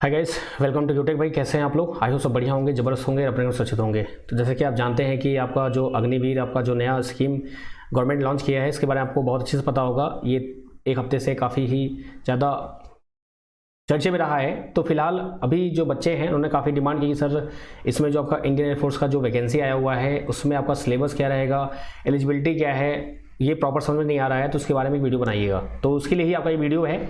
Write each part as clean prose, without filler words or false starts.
Hi guys, welcome to यूटेक। भाई कैसे हैं आप लोग? आई हो सब बढ़िया होंगे, ज़बरदस्त होंगे, अपने को सुरक्षित होंगे। तो जैसे कि आप जानते हैं कि आपका जो अग्निवीर आपका जो नया स्कीम गवर्नमेंट लॉन्च किया है, इसके बारे में आपको बहुत अच्छे से पता होगा। ये एक हफ्ते से काफ़ी ही ज़्यादा चर्चे में रहा है। तो फिलहाल अभी जो बच्चे हैं उन्होंने काफ़ी डिमांड की सर इसमें जो आपका इंडियन एयरफोर्स का जो वैकेंसी आया हुआ है उसमें आपका सिलेबस क्या रहेगा, एलिजिबिलिटी क्या है, ये प्रॉपर समझ में नहीं आ रहा है, तो उसके बारे में एक वीडियो बनाइएगा। तो उसके लिए ही आपका ये वीडियो है।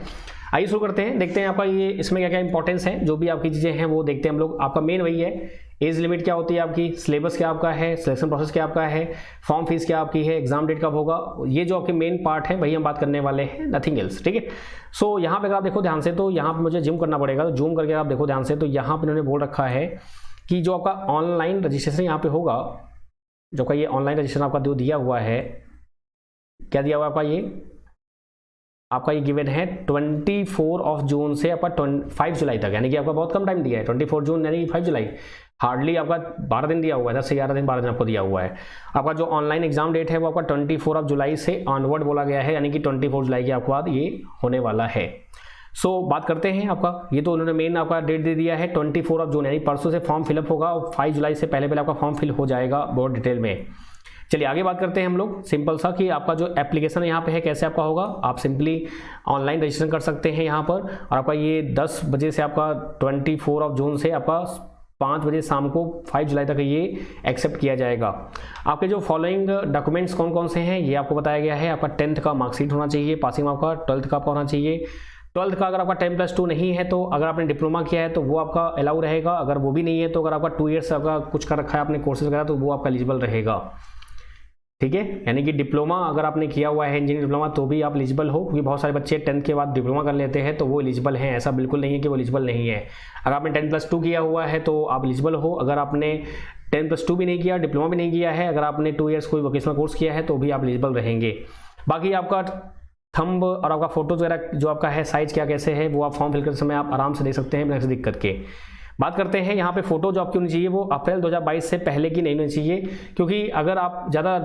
आइए शुरू करते हैं, देखते हैं आपका ये इसमें क्या क्या इंपॉर्टेंस है, जो भी आपकी चीज़ें हैं वो देखते हैं हम लोग। आपका मेन वही है, एज लिमिट क्या होती है आपकी, सिलेबस क्या आपका है, सिलेक्शन प्रोसेस क्या आपका है, फॉर्म फीस क्या आपकी है, एग्जाम डेट कब होगा, ये जो आपके मेन पार्ट है वही हम बात करने वाले हैं, नथिंग एल्स। ठीक है। सो यहाँ पे अगर आप देखो ध्यान से, तो यहाँ पे मुझे जूम करना पड़ेगा, तो जूम करके आप देखो ध्यान से, तो यहाँ पे इन्होंने बोल रखा है कि जो आपका ऑनलाइन रजिस्ट्रेशन यहाँ पे होगा, जो का ये ऑनलाइन रजिस्ट्रेशन आपका जो दिया हुआ है, क्या दिया हुआ आपका ये गिवन है 24 जून से आपका 5 जुलाई तक, यानी कि आपका बहुत कम टाइम दिया है। 24 जून यानी कि 5 जुलाई, हार्डली आपका 12 दिन दिया हुआ है, 10 से 11 दिन, 12 दिन आपको दिया हुआ है। आपका जो ऑनलाइन एग्जाम डेट है वो आपका 24 जुलाई से ऑनवर्ड बोला गया है, यानी कि 24 जुलाई के आपके बाद ये होने वाला है। सो बात करते हैं आपका, ये तो उन्होंने मेन आपका डेट दे दिया है 24 जून, यानी परसों से फॉर्म फिलअप होगा और 5 जुलाई से पहले आपका फॉर्म फिल हो जाएगा बहुत डिटेल में। चलिए आगे बात करते हैं हम लोग, सिंपल सा कि आपका जो एप्लीकेशन यहाँ पे है कैसे आपका होगा। आप सिंपली ऑनलाइन रजिस्ट्रेशन कर सकते हैं यहाँ पर, और आपका ये 10 बजे से आपका 24 जून से आपका 5 बजे शाम को 5 जुलाई तक ये एक्सेप्ट किया जाएगा। आपके जो फॉलोइंग डॉक्यूमेंट्स कौन कौन से हैं ये आपको बताया गया है। आपका 10th का मार्कशीट होना चाहिए, पासिंग आपका 12th का आपका होना चाहिए। 12th का अगर आपका 10+2 नहीं है, तो अगर आपने डिप्लोमा किया है तो वो आपका अलाउ रहेगा। अगर वो भी नहीं है, तो अगर आपका 2 ईयर्स आपका कुछ कर रखा है आपने कोर्सेज वगैरह, तो वो आपका एलिजिबल रहेगा। ठीक है, यानी कि डिप्लोमा अगर आपने किया हुआ है इंजीनियरिंग डिप्लोमा, तो भी आप एलिजिबल हो, क्योंकि बहुत सारे बच्चे 10th के बाद डिप्लोमा कर लेते हैं तो वो एलिजिबल हैं। ऐसा बिल्कुल नहीं है कि वो एलिजिबल नहीं है। अगर आपने 10+2 किया हुआ है तो आप एलिजिबल हो। अगर आपने 10+2 भी नहीं किया, डिप्लोमा भी नहीं किया है, अगर आपने 2 ईयर्स कोई वोकेशनल कोर्स किया है, तो भी आप एलिजिबल रहेंगे। बाकी आपका थंब और आपका फोटोज वगैरह जो आपका है, साइज क्या कैसे है, वो आप फॉर्म फिल करते समय आप आराम से देख सकते हैं बिना किसी दिक्कत के। बात करते हैं यहाँ पे फोटो जो आपकी होनी चाहिए वो अप्रैल 2022 से पहले की नहीं होनी चाहिए, क्योंकि अगर आप ज़्यादा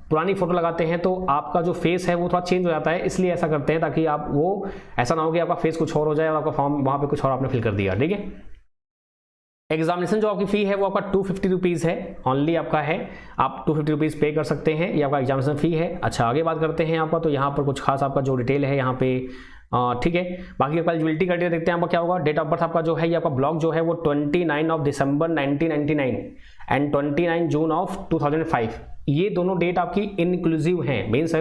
पुरानी फोटो लगाते हैं तो आपका जो फेस है वो थोड़ा चेंज हो जाता है, इसलिए ऐसा करते हैं ताकि आप वो ऐसा ना हो कि आपका फेस कुछ और हो जाए और आपका फॉर्म वहाँ पे कुछ और आपने फिल कर दिया। ठीक है। एग्जामिनेशन जो आपकी फ़ी है वो आपका 250 रुपीज़ है, ऑनली आपका है, आप 250 रुपीज़ पे कर सकते हैं, ये आपका एग्जामिनेशन फ़ी है। अच्छा आगे बात करते हैं आपका, तो यहाँ पर कुछ खास आपका जो डिटेल है यहाँ पे, ठीक है। बाकी आपका एलिजिबिलिटी क्राइटेरिया देखते हैं आपका क्या होगा। डेट ऑफ बर्थ आपका जो है, ये आपका ब्लॉक जो है वो 29 दिसंबर 1999 एंड 29 जून 2005, ये दोनों डेट आपकी इनक्लूसिव हैं। मीन्स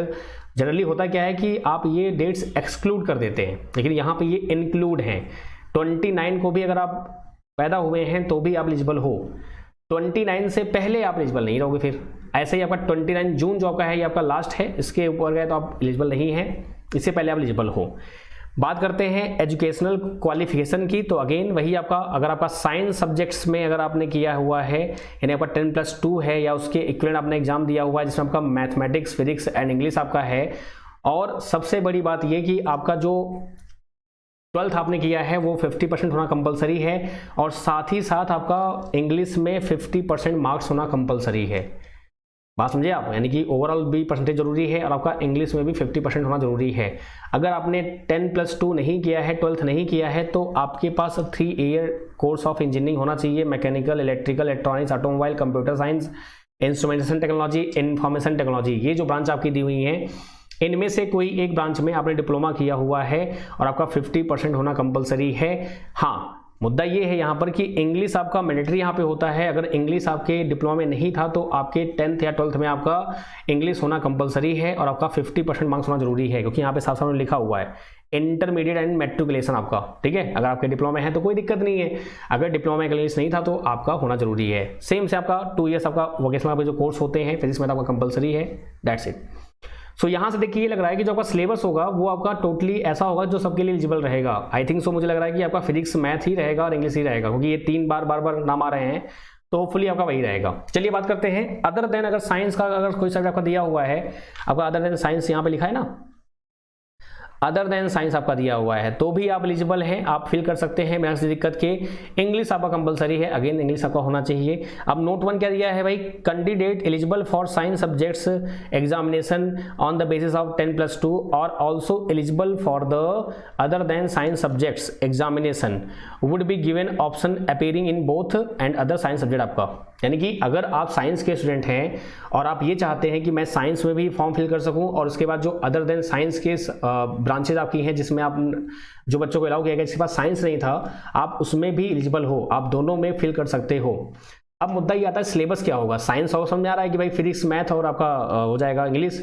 जनरली होता क्या है कि आप ये डेट्स एक्सक्लूड कर देते हैं, लेकिन यहाँ पे ये इंक्लूड हैं। 29 को भी अगर आप पैदा हुए हैं तो भी आप एलिजिबल हो, 29 से पहले आप एलिजिबल नहीं रहोगे। फिर ऐसे ही आपका 29 जून जो आपका है ये आपका लास्ट है, इसके ऊपर गए तो आप एलिजिबल नहीं हैं, इससे पहले आप एलिजिबल हो। बात करते हैं एजुकेशनल क्वालिफिकेशन की, तो अगेन वही आपका, अगर आपका साइंस सब्जेक्ट्स में अगर आपने किया हुआ है, यानी आपका 10+2 है या उसके इक्विवेलेंट आपने एग्जाम दिया हुआ है जिसमें आपका मैथमेटिक्स, फिजिक्स एंड इंग्लिश आपका है, और सबसे बड़ी बात ये कि आपका जो 12th आपने किया है वो 50% होना कंपलसरी है, और साथ ही साथ आपका इंग्लिश में 50% मार्क्स होना कंपलसरी है। बात समझे आप, यानी कि ओवरऑल भी परसेंटेज जरूरी है और आपका इंग्लिश में भी 50% होना जरूरी है। अगर आपने 10+2 नहीं किया है, 12th नहीं किया है, तो आपके पास 3 ईयर कोर्स ऑफ इंजीनियरिंग होना चाहिए, mechanical, electrical, electronics, automobile, computer science, instrumentation technology, information technology, ये जो ब्रांच आपकी दी हुई है, इनमें से कोई एक ब्रांच में आपने डिप्लोमा किया हुआ है और आपका 50% होना कंपलसरी है। हाँ, मुद्दा ये है यहाँ पर कि इंग्लिश आपका मैंडेटरी यहाँ पे होता है। अगर इंग्लिश आपके डिप्लोमा में नहीं था तो आपके 10th या 12th में आपका इंग्लिश होना कंपलसरी है और आपका 50% मार्क्स होना जरूरी है, क्योंकि यहाँ पे साफ साफ लिखा हुआ है इंटरमीडिएट एंड मैट्रिकुलेशन आपका। ठीक है, अगर आपके डिप्लोमा में है तो कोई दिक्कत नहीं है, अगर डिप्लोमा में इंग्लिश नहीं था तो आपका होना जरूरी है। सेम से आपका 2 ईयर्स आपका वोकेशनल आपके जो कोर्स होते हैं फिजिक्स में आपका कंपलसरी है, दैट्स इट। सो यहाँ से देखिए ये लग रहा है कि जो आपका सिलेबस होगा वो आपका टोटली ऐसा होगा जो सबके लिए एलिजिबल रहेगा। आई थिंक सो, मुझे लग रहा है कि आपका फिजिक्स मैथ ही रहेगा और इंग्लिश ही रहेगा, क्योंकि ये 3 बार नाम आ रहे हैं, तो होपफुली आपका वही रहेगा। चलिए बात करते हैं अदर देन, अगर साइंस का अगर कोई सब्जेक्ट आपका दिया हुआ है, आपका अदर देन साइंस यहाँ पे लिखा है ना, अदर देन साइंस आपका दिया हुआ है तो भी आप एलिजिबल हैं, आप फिल कर सकते हैं बिना किसी दिक्कत के। इंग्लिश आपका कंपलसरी है, अगेन इंग्लिश आपका होना चाहिए। अब नोट 1 क्या दिया है भाई, candidate eligible for science subjects examination on the basis of 10+2 और also eligible for the other than science subjects examination would be given option appearing in both and other science subject आपका। यानी कि अगर आप साइंस के student हैं और आप ये चाहते हैं कि मैं साइंस में भी फॉर्म फिल कर सकूं और उसके बाद जो अदर देन साइंस के ब्रांचेज आपकी हैं जिसमें आप जो बच्चों को अलाउ किया गया जिसके पास साइंस नहीं था, आप उसमें भी एलिजिबल हो, आप दोनों में फिल कर सकते हो। अब मुद्दा ये आता है सिलेबस क्या होगा। साइंस और समझ में आ रहा है कि भाई फिजिक्स मैथ और आपका हो जाएगा इंग्लिश।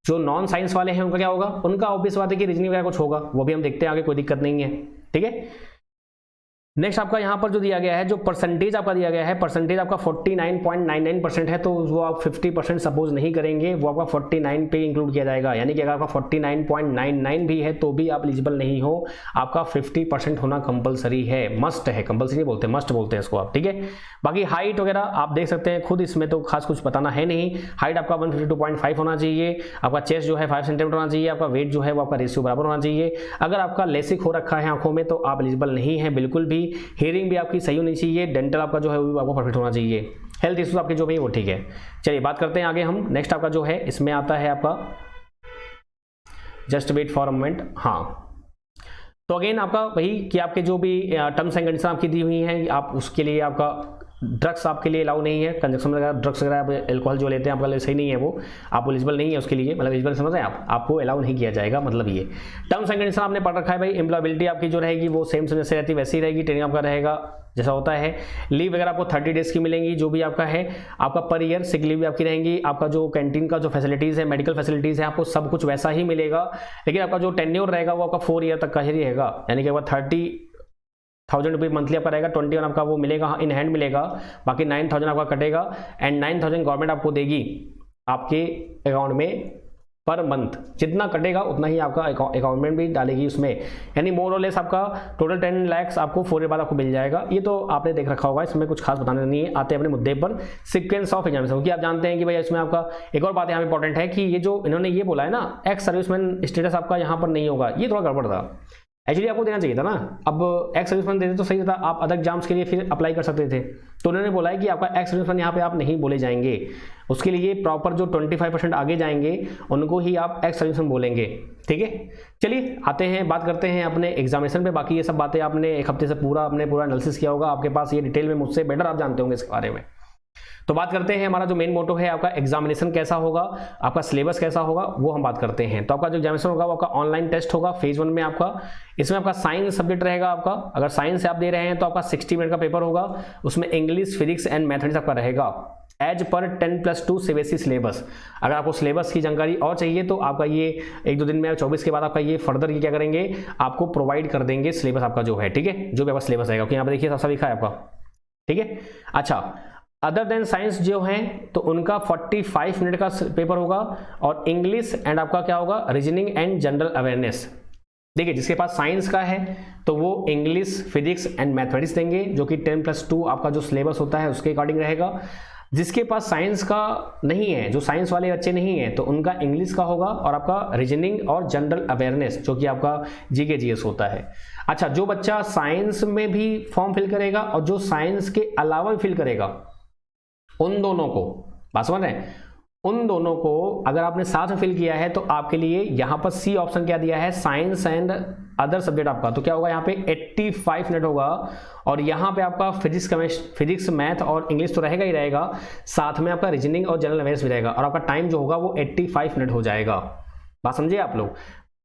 जो नॉन साइंस वाले हैं उनका क्या होगा, उनका ऑब्वियस बात है कि रीजनिंग वगैरह कुछ होगा, वो भी हम देखते हैं आगे, कोई दिक्कत नहीं है। ठीक है, नेक्स्ट आपका यहाँ पर जो दिया गया है, जो परसेंटेज आपका दिया गया है, परसेंटेज आपका 49.99% है, तो वो आप 50% सपोज नहीं करेंगे, वो आपका 49 पे इंक्लूड किया जाएगा। यानी कि अगर आपका 49.99 भी है तो भी आप एलिजिबल नहीं हो, आपका 50% होना कंपलसरी है, मस्ट है, कंपलसरी बोलते हैं, मस्ट बोलते हैं इसको आप। ठीक है, बाकी हाइट वगैरह आप देख सकते हैं खुद, इसमें तो खास कुछ बताना है नहीं। हाइट आपका 152.5 होना चाहिए, आपका चेस्ट जो है 5 सेंटीमीटर होना चाहिए, आपका वेट जो है वो आपका रेशियो बराबर होना चाहिए। अगर आपका लेसिक हो रखा है आंखों में तो आप एलिजिबल नहीं है बिल्कुल भी। हियरिंग भी आपकी सही होनी चाहिए, डेंटल आपका जो है वो आपको परफेक्ट होना चाहिए, हेल्थ इश्यूज आपके जो भी वो ठीक है। चलिए बात करते हैं आगे हम। नेक्स्ट आपका जो है इसमें आता है आपका, just wait for a moment. हाँ, तो अगेन आपका वही कि आपके जो भी टर्म्स एंड कंडीशन आपकी दी हुई हैं, आप उसके लिए आपका ड्रग्स आपके लिए अलाउ नहीं है, कंजक्शन वगैरह ड्रग्स वगैरह एल्कोहल जो लेते हैं आपका लिए सही नहीं है, वो आप एलिजिबल नहीं है उसके लिए, मतलब एलिजिबल समझ रहे हैं आप, आपको अलाउ नहीं किया जाएगा, मतलब ये टर्म्स एंड कंडीशन आपने पढ़ रखा है भाई। एम्प्लॉयबिलिटी आपकी जो रहेगी वो सेम जैसे रहती है वैसी रहेगी, ट्रेनिंग आपका रहेगा जैसा होता है। लीव वगैरह आपको 30 डेज की मिलेंगी जो भी आपका है, आपका पर ईयर सिक लीव भी आपकी रहेंगी। आपका जो कैंटीन का जो फैसिलिटीज़ है, मेडिकल फैसिलिटीज़ है, आपको सब कुछ वैसा ही मिलेगा, लेकिन आपका जो टेन्योर रहेगा वो आपका 4 ईयर तक का ही रहेगा। यानी कि आपका 30,000 रुपये मंथली आपका रहेगा, 21 आपका वो मिलेगा इन हैंड मिलेगा, बाकी 9,000 आपका कटेगा एंड 9,000 गवर्नमेंट आपको देगी आपके अकाउंट में पर मंथ। जितना कटेगा उतना ही आपका अकाउंट में भी डालेगी उसमें, यानी मोर और लेस आपका टोटल 10 लाख आपको 4 ईयर बाद आपको मिल जाएगा। ये तो आपने देख रखा होगा, इसमें कुछ खास बताना नहीं है। आते हैं अपने मुद्दे पर, सीक्वेंस ऑफ एग्जामिनेशन, क्योंकि आप जानते हैं कि भाई इसमें आपका एक और बात यहाँ इंपॉर्टेंट है कि ये जो इन्होंने ये बोला है ना, एक्स सर्विसमैन स्टेटस आपका यहाँ पर नहीं होगा, ये थोड़ा गड़बड़ था। एक्चुअली आपको देना चाहिए था ना, अब एक्स सर्विसमैन देते तो सही था, आप अदर एग्जाम्स के लिए फिर अप्लाई कर सकते थे। तो उन्होंने बोला है कि आपका एक्स सर्विसमैन यहाँ पे आप नहीं बोले जाएंगे, उसके लिए प्रॉपर जो 25% आगे जाएंगे उनको ही आप एक्स सर्विसमैन बोलेंगे। ठीक है, चलिए आते हैं, बात करते हैं अपने एग्जामिनेशन पे। बाकी ये सब बातें आपने एक हफ्ते से पूरा एनालिसिस किया होगा, आपके पास ये डिटेल में मुझसे बेटर आप जानते होंगे इसके बारे में। तो बात करते हैं हमारा जो मेन मोटो है, आपका एग्जामिनेशन कैसा होगा, आपका सिलेबस कैसा होगा, वो हम बात करते हैं। तो आपका जो एग्जामिनेशन होगा वो आपका ऑनलाइन टेस्ट होगा फेज 1 में आपका। इसमें आपका साइंस सब्जेक्ट रहेगा आपका, अगर साइंस से आप दे रहे हैं तो आपका 60 मिनट का पेपर होगा, उसमें इंग्लिश फिजिक्स एंड मैथमेटिक्स आपका रहेगा एज पर 10+2 सीबीएसई सिलेबस। अगर आपको सिलेबस की जानकारी और चाहिए तो आपका ये 1-2 दिन में 24 के बाद आपका ये फर्दर ये क्या करेंगे, आपको प्रोवाइड कर देंगे सिलेबस आपका जो है। ठीक है, जो भी आपका सिलेबस रहेगा, क्योंकि यहाँ पर देखिए सब लिखा है आपका। ठीक है, अच्छा अदर देन साइंस जो हैं तो उनका 45 मिनट का पेपर होगा, और इंग्लिश एंड आपका क्या होगा, रीजनिंग एंड जनरल अवेयरनेस। देखिए जिसके पास साइंस का है तो वो इंग्लिश फिजिक्स एंड मैथमेटिक्स देंगे, जो कि 10+2 आपका जो सिलेबस होता है उसके अकॉर्डिंग रहेगा। जिसके पास साइंस का नहीं है, जो साइंस वाले बच्चे नहीं हैं, तो उनका इंग्लिश का होगा और आपका रीजनिंग और जनरल अवेयरनेस जो कि आपका जीके जीएस होता है। अच्छा, जो बच्चा साइंस में भी फॉर्म फिल करेगा और जो साइंस के अलावा भी फिल करेगा, उन दोनों को, बात समझ रहे हैं, उन दोनों को अगर आपने साथ में फिल किया है तो आपके लिए यहां पर सी ऑप्शन क्या दिया है, साइंस एंड अदर सब्जेक्ट आपका, तो क्या होगा यहाँ पे 85 मिनट होगा, और यहाँ पे आपका फिजिक्स मैथ और इंग्लिश तो रहेगा ही रहेगा, साथ में आपका रीजनिंग और जनरल अवेयरनेस भी रहेगा, और आपका टाइम जो होगा वो 85 मिनट हो जाएगा। बात समझिए आप लोग,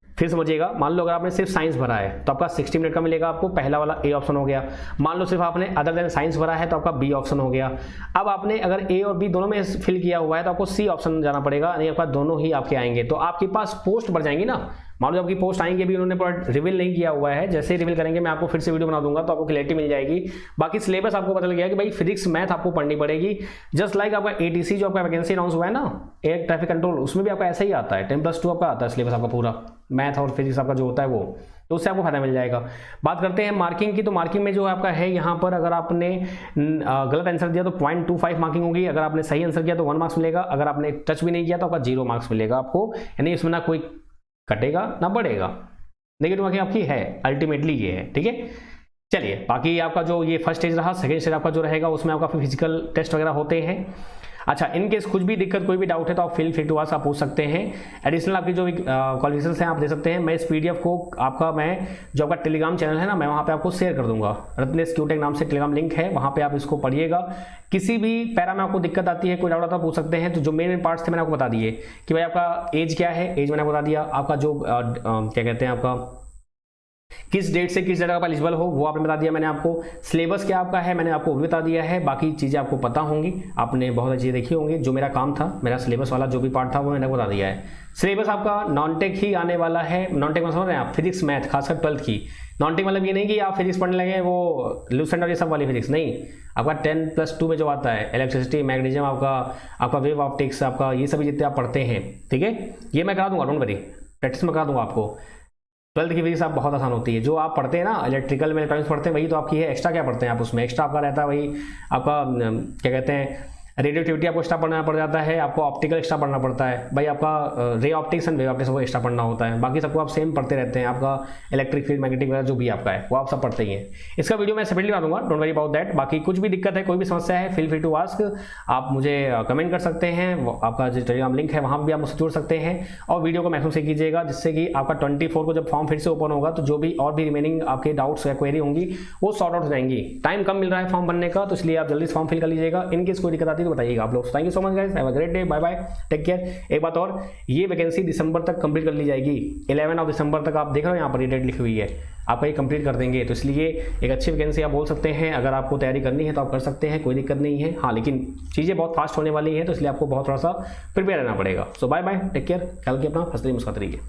फिर समझिएगा। मान लो अगर आपने सिर्फ साइंस भरा है तो आपका 60 मिनट का मिलेगा आपको, पहला वाला ए ऑप्शन हो गया। मान लो सिर्फ आपने अदर देन साइंस भरा है तो आपका बी ऑप्शन हो गया। अब आपने अगर ए और बी दोनों में फिल किया हुआ है तो आपको सी ऑप्शन जाना पड़ेगा, नहीं आपका दोनों ही आपके आएंगे, तो आपके पास पोस्ट बढ़ जाएंगी ना। मान लो आपकी पोस्ट आएंगे, अभी उन्होंने पूरा रिवील नहीं किया हुआ है, जैसे ही रिवील करेंगे मैं आपको फिर से वीडियो बना दूंगा तो आपको क्लैरिटी मिल जाएगी। बाकी सिलेबस आपको पता लग गया कि भाई फिजिक्स मैथ आपको पढ़नी पड़ेगी, जस्ट लाइक आपका एटीसी जो आपका वैकेंसी अनाउंस हुआ है ना, एयर ट्रैफिक कंट्रोल, उसमें भी आपका ऐसा ही आता है, 10+2 आपका आता है सिलेबस आपका पूरा, मैथ और फिजिक्स आपका जो होता है वो, तो उससे आपको फायदा मिल जाएगा। बात करते हैं मार्किंग की, तो मार्किंग में जो आपका है यहाँ पर अगर आपने गलत आंसर दिया तो 0.25 मार्किंग होगी, अगर आपने सही आंसर किया तो 1 मार्क्स मिलेगा, अगर आपने टच भी नहीं किया तो आपका 0 मार्क्स मिलेगा आपको, यानी इसमें ना कोई कटेगा ना बढ़ेगा। नेगेटिव मार्किंग आपकी है, अल्टीमेटली ये है, ठीक है। चलिए, बाकी आपका जो ये फर्स्ट स्टेज रहा, सेकंड स्टेज आपका जो रहेगा उसमें आपका फिजिकल टेस्ट वगैरह होते हैं। अच्छा, इन केस कुछ भी दिक्कत, कोई भी डाउट है तो आप फील फ्री टू आस्क, आप पूछ सकते हैं। एडिशनल आपकी जो क्वालिफिकेशंस हैं आप दे सकते हैं। मैं इस पीडीएफ को आपका, मैं जो आपका टेलीग्राम चैनल है ना, मैं वहाँ पे आपको शेयर कर दूंगा। रत्नेश क्यूटेक नाम से टेलीग्राम लिंक है, वहाँ पे आप इसको पढ़िएगा। किसी भी पैरा में आपको दिक्कत आती है, कोई डाउट आता है, पूछ सकते हैं। तो जो मेन पार्ट्स थे मैंने आपको बता दिए कि भाई आपका एज क्या है, एज मैंने आपको बता दिया। आपका जो क्या कहते हैं, आपका किस डेट से किस डेट आप एलिजिबल हो वो आपने बता दिया मैंने आपको। सिलेबस क्या आपका है मैंने आपको भी बता दिया है। बाकी चीज़ें आपको पता होंगी, आपने बहुत अच्छी देखी होंगी। जो मेरा काम था, मेरा सिलेबस वाला जो भी पार्ट था वो मैंने बता दिया है। सिलेबस आपका नॉन टेक ही आने वाला है। नॉन टेक में समझ रहे हैं आप, फिजिक्स मैथ, खासकर 12th की। नॉन टेक मतलब ये नहीं कि आप फिजिक्स पढ़ने लगे वो लूसेंट और ये सब वाली फिजिक्स नहीं। आपका 10+2 में जो आता है, इलेक्ट्रिसिटी, मैग्नीशियम, आपका वेव ऑप्टिक्स, आपका ये सभी जितने आप पढ़ते हैं, ठीक है, ये मैं करा दूंगा, डोंट वरी, प्रैक्टिस में करा दूंगा आपको। 12th की फिजिक्स आप बहुत आसान होती है। जो आप पढ़ते हैं ना, इलेक्ट्रिकल में इलेक्ट्रॉनिक्स पढ़ते हैं, वही तो आपकी है। एक्स्ट्रा क्या पढ़ते हैं आप उसमें? एक्स्ट्रा आपका रहता है वही आपका क्या कहते हैं, रेडियोएक्टिविटी आपको एक्स्ट्रा पढ़ना पड़ जाता है। आपको ऑप्टिकल एक्स्ट्रा पढ़ना पड़ता है भाई। आपका ray optics and wave optics वो एक्स्ट्रा पढ़ना होता है। बाकी सबको आप सेम पढ़ते रहते हैं। आपका इलेक्ट्रिक फील्ड, मैग्नेटिक वगैरह जो भी आपका है वो आप सब पढ़ते ही हैं। इसका वीडियो मैं सेपरेटली बना दूंगा, डोंट वरी अबाउट दैट। बाकी कुछ भी दिक्कत है, कोई भी समस्या है, फील फ्री टू आस्क, आप मुझे कमेंट कर सकते हैं। आपका जो टेलीग्राम लिंक है वहाँ भी आप मुझसे जुड़ सकते हैं। और वीडियो को मैक्सिमम से कीजिएगा, जिससे कि आपका 24 को जब फॉर्म फिर से ओपन होगा तो जो भी और भी रिमेनिंग आपके डाउट्स या क्वेरी होंगी वो सॉर्ट आउट हो जाएंगी। टाइम कम मिल रहा है फॉर्म भरने का, तो इसलिए आप जल्दी फॉर्म फिल कर लीजिएगा। इनकेस कोई दिक्कत आती है तो बताइएगा आप लोग। Thank you so much guys, have a great day, bye bye, take care. एक बात और, ये वैकेंसी दिसंबर तक कंप्लीट कर ली जाएगी। 11 दिसंबर तक आप देख रहे हो यहाँ पर ये डेट लिखी हुई है, आपका ये कंप्लीट कर देंगे। तो इसलिए एक अच्छी वैकेंसी आप बोल सकते हैं। अगर आपको तैयारी करनी है तो आप कर सकते हैं, कोई दिक्कत नहीं है। हाँ, लेकिन चीज़ें बहुत फास्ट होने वाली हैं, तो इसलिए आपको बहुत थोड़ा सा प्रिपेयर रहना पड़ेगा। सो बाय बाय, टेक केयर, ख्याल रखिए अपना, हंसते मुस्कुराते रहिए।